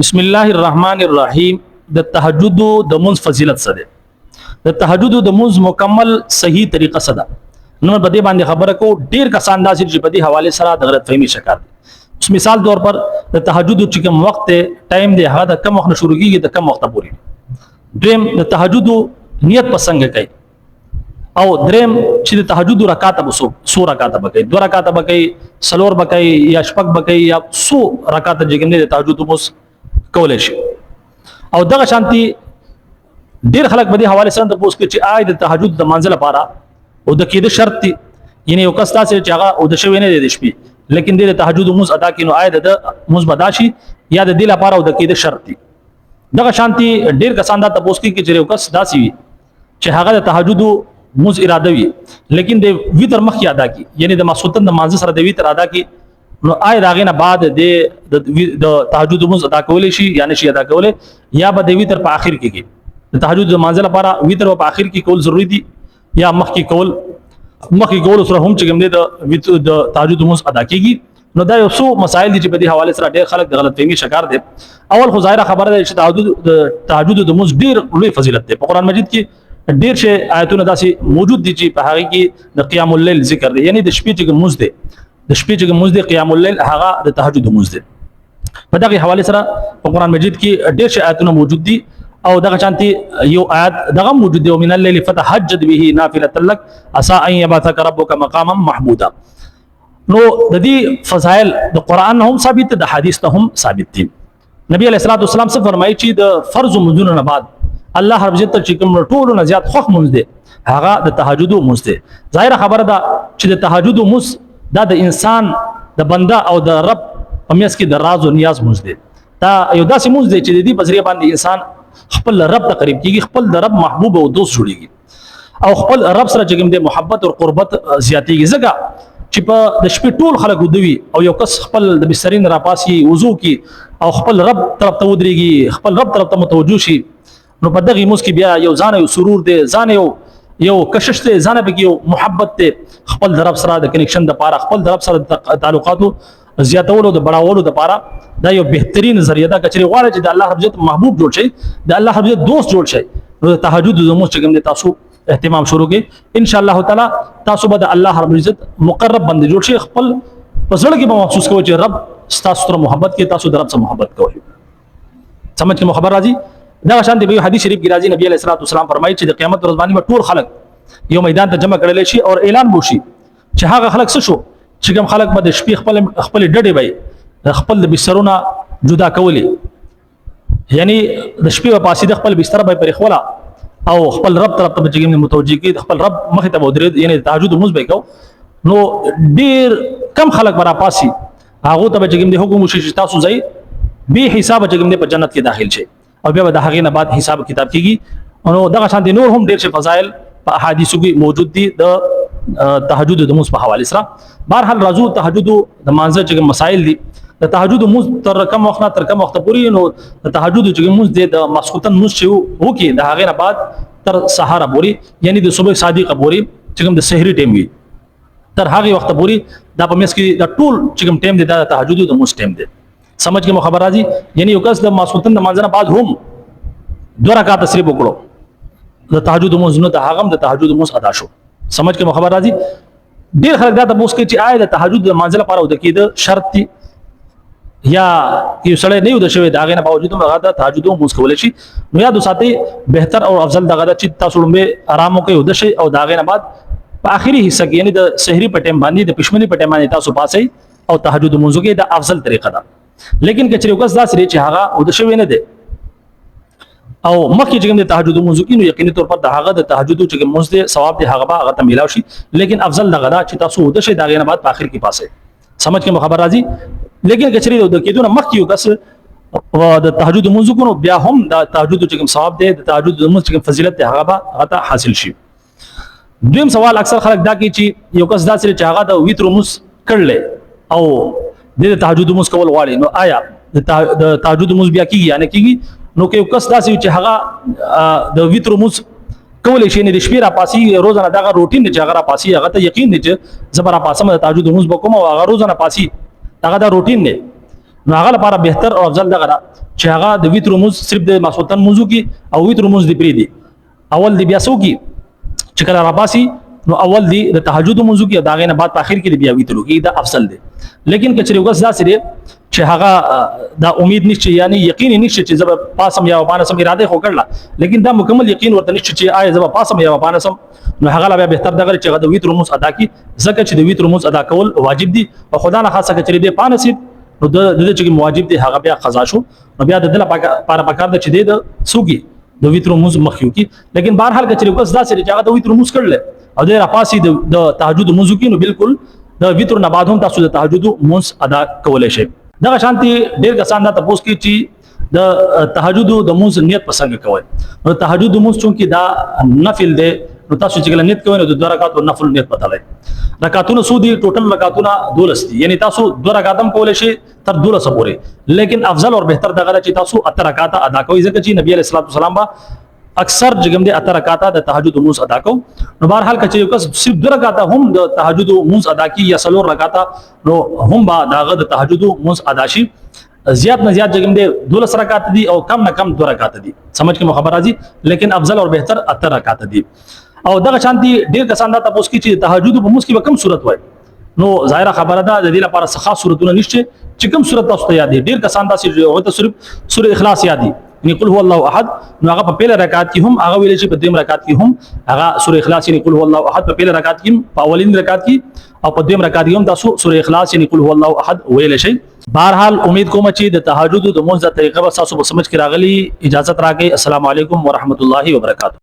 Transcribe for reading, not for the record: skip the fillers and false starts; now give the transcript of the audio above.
بسم الله الرحمن الرحیم د تهجد د منځ فضیلت څه ده؟ د تهجد د منځ مکمل صحیح طریقه څه ده؟ نو په دې باندې خبره کو ډیر کسان داسې چې په دې حواله سره د غلط فهمي شکار دي. اوس مثال طور پر د تهجد چې کوم وخت ټایم دی هغه د کم وخت شروع کیږي د کم وخت پورې. دریم د تهجد نیت پسنګ کوي او دریم چې د تهجد رکعات به سو رکعات به کوي، 2 رکعات به کوي، سلور به کوي یا شپږ به کوي یا سو رکعات چې کوم د تهجد مو کولای شي. او دغه شانتي ډیر خلک په دې حواله سره د پوس کې چې آی د تهجد د منزل لپاره او د کېد شرط دي، یعنی یو کس تاسو چې هغه او د شوی نه دی د شپې لیکن د تهجد موز ادا کینو آی د موز بداشي یا د دې لپاره او د کېد شرط دي. دغه شانتي ډیر کسان دا تاسو کې چې یو کس داسي وي چې هغه د تهجد موز اراده وي لیکن د ویتر مخ ادا کی، یعنی د مسوتن د منزل سره د ویتر ادا کی، نو آی داغه نه بعد د تهجد موز ادا کولای شي یا نشي ادا کولای یا به د ویتر په اخر کې د تهجد د منزل لپاره ویتر په اخر کې کول ضروری دي یا مخ کې کول سره هم چې کوم د تهجد موز ادا کیږي. نو دا یو څو مسائل دي چې په دې حواله سره ډېر خلک د غلط فهمي شکار دي. اول خو ظاهره خبره ده چې تهجد د موز ډېر لوی فضیلت ده. په قران مجید کې ډېر شی آیتونه داسې موجود دي چې په هغه کې د قیام الليل ذکر دی، یعنی د شپې چې موز ده، د شپې چې موږ د قیام الليل هغه د تهجد موږ دي. په دغه حواله سره په قران مجید کې ډېر شي آیاتونه موجود دي او دغه شانتي یو آیات دغه موجود دی، ومن الليل فتهجد به نافله لك عسى ان يبعثك ربك مقاما محمودا. نو د دې فضایل د قران هم ثابت، د حدیث ته هم ثابت دي. نبی علیہ الصلوۃ والسلام څه فرمایي چې د فرض منځونو نه بعد الله رب عزت چې کوم ټولو نه زیات خوښ منځ دی هغه د تهجد منځ دی. ظاهر خبره ده چې د تهجد منځ دا د انسان د بنده او د رب په میاس کې د راز او نیاز منځ دی. دا یو داسې منځ دی چې د دې په ذریعہ باندې انسان خپل رب ته قریب کیږي، خپل د رب محبوب او دوست جوړیږي او خپل رب سره چې کوم د محبت او قربت زیاتیږي. ځکه چې په د شپې ټول خلک ودوي او یو کس خپل د بسترین را پاسي وضو کی او خپل رب طرف ته ودرېږي، خپل رب طرف ته متوجه شي، نو په دغه موس کې بیا یو ځان یو سرور دی، ځان یو کشش ته ځان به یو محبت ته خپل درب سره د کنیکشن د پاره، خپل درب سره تعلقاتو زیاتولو د بڑاولو د پاره دا یو بهترین ذریعہ ده. کچري غواړي چې د الله رب عزت محبوب جوړ شي، د الله رب عزت دوست جوړ شي، نو تهجد د موږ کوم تاسو اهتمام شروع کې ان شاء الله تعالی تاسو به د الله رب عزت مقرب بند جوړ شي. خپل پسړ کې به محسوس کوئ چې رب تاسو سره محبت کې، تاسو د رب سره محبت کوئ. سمجھ کې خبر راځي. دا شان دی په حدیث شریف کې راځي، نبی علیہ الصلوۃ والسلام فرمایي چې د قیامت ورځ باندې ټول خلک یو میدان ته جمع کړل شي او اعلان وشي چې هغه خلک څه شو چې کوم خلک به د شپې خپل ډډې وي خپل د بسترونه جدا کولې، یعنی د شپې په پاسې د خپل بستر به پرې خولا او خپل رب طرف ته چې متوجي کی، خپل رب مخ ته ودرېد، یعنی تهجد موږ به کو. نو ډیر کم خلک برا پاسي هغه ته چې د حکم وشي تاسو ځای به حساب چې په جنت کې داخل شي او بیا د هغې نه بعد حساب کتاب کیږي. نو دغه شان دي نور هم ډیر شي فضایل په احادیثو کې موجود دي د تهجد د موږ په حواله سره. بهرحال راځو تهجد د مانځه چې مسائل دي د تهجد موږ تر کم وخت پورې، نو د تهجد چې موږ د مسخوتن موږ چې وو کې د هغې نه بعد تر سحر پورې، یعنی د صبح صادق پورې چې کوم د سحری ټیم وي تر هغه وخت پورې دا په مېس کې د ټول چې کوم ټیم دی د تهجد د موږ ټیم دی. سمجھ کې خبر راځي. یعنی یو کس د مسخوتن د مانځه نه بعد هم 2 رکعات صرف وکړو د تهجد موږ نه د هغه د تهجد موږ ادا شو. سمجھ کې خبر راځي. ډیر خلک دا تاسو کې چې آی د تهجد د منزل لپاره د کېد شرط دي یا یو سړی نه د شوی دا غنه باوجود هغه د تهجد موږ کولای شي. نو یاد وساتئ بهتر او افضل دغه چې تاسو لومبه آرام وکړئ د شي او دا غنه بعد په اخري حصہ کې یعنی د سحری په ټیم باندې د پښمنی په ټیم باندې تاسو پاسئ او تهجد موږ کې د افضل طریقه ده. لیکن کچري وکړه دا سری چې هغه د شوی نه دی او مخکې چې کوم د تهجد موضوع کې، نو یقیني طور پر د هغه د تهجد چې کوم مزد ثواب دی هغه ته ملاوي شي، لیکن افضل دغه دا چې تاسو د شي دغه نه بعد په اخر کې پاسه. سمجھ کې خبر راځي. لیکن کچري د کېدونه مخکې یو کس د تهجد موضوع کو بیا هم د تهجد چې کوم ثواب دی د تهجد د موضوع چې فضیلت دی هغه ته حاصل شي. دویم سوال اکثر خلک دا کوي چې یو کس دا چې هغه د ویتر موس کړل او د تهجد موس کول غواړي، نو آیا د تهجد موس بیا کیږي یا نه کیږي؟ نو که یو کس داسې چې هغه د ویتر موس کولای شي نه د شپې را پاسي روزانه دغه روټین چې هغه را پاسي هغه ته یقین دی چې زبر را پاسم د تهجد موس بکوم او هغه روزانه پاسي هغه دا روټین دی نو هغه لپاره بهتر او افضل دغه چې هغه د ویتر موز صرف د ماسوتن موضوع کی او ویتر موز دی پری دی اول دی بیا سو کی چې کله راپاسی نو اول دی د تهجد موضوع کی دا غینه بعد په اخر کې بیا ویتر کی دا افضل دی لیکن کچری وګس دا سره چې هغه دا امید نشته یعنی یقین نشته چې زب پاسم یا پانسم اراده خو کړل لیکن دا مکمل یقین ورته نشته چې آیا زب پاسم یا پانسم نو هغه بیا بهتر دغه چې هغه د ویتر موز ادا کی ځکه چې د ویتر موز ادا کول واجب دي او خدا نه خاصه کچری دی پانسم نو د چې واجب دی هغه بیا قضا شو نو بیا د دل لپاره پکار د چې د سوګي د ویتر موز مخیو کی لیکن بهرحال کچری وګس دا سره چې هغه د ویتر موز کړل او د راپاسی د تهجد موضوع کی نو بالکل د ویتر نه بعد هم تاسو د تهجد موز ادا کولای شئ دغه شانتي ډیر کسان دا تاسو کې چې د تهجد د موز نیت پسند کوي نو تهجد موز چې دا نفل دی نو تاسو چې کله نیت کوئ نو د 2 رکعاتو نفل نیت پته لای رکعاتونه سودی ټوټل رکعاتونه 12 دي یعنی تاسو 2 رکعاتم کولای شئ تر 12 پورې لیکن افضل او بهتر دغه چې تاسو 8 رکعات ادا کوئ ځکه چې نبی علیہ الصلوۃ والسلام با اکثر جګم دي 8 رکعات د تهجد موز ادا کو نو بهرحال کچې کس صرف 2 رکعات هم د تهجد موز ادا کی یا 3 رکعات نو هم با دغه د تهجد موز ادا شي زیات نه زیات جګم دي 12 رکعات دي او کم نه کم 2 رکعات دي سمجھ کې خبر راځي لیکن افضل او بهتر 8 رکعات دي او دغه شانتي ډیر کسان دا تاسو کې چې تهجد په موز کې به کم صورت وای نو ظاهره خبره ده د دې لپاره څه خاص صورتونه نشته چې کوم صورت تاسو ته یاد دي ډیر کسان دا چې هو ته صرف سوره اخلاص یاد دي یعنی قل هو الله احد نو هغه په پیله رکعت کې هم هغه ویل شي په دویم رکعت کې هم هغه سوره اخلاص یعنی قل هو الله احد په پیله رکعت کې په اولین رکعت کې او په دویم رکعت کې هم تاسو سوره اخلاص یعنی قل هو الله احد ویل شي بهرحال امید کوم چې د تهجد د منځ طریقه به تاسو په سمجھ کې راغلي اجازه راکړئ السلام علیکم ورحمت الله وبرکاته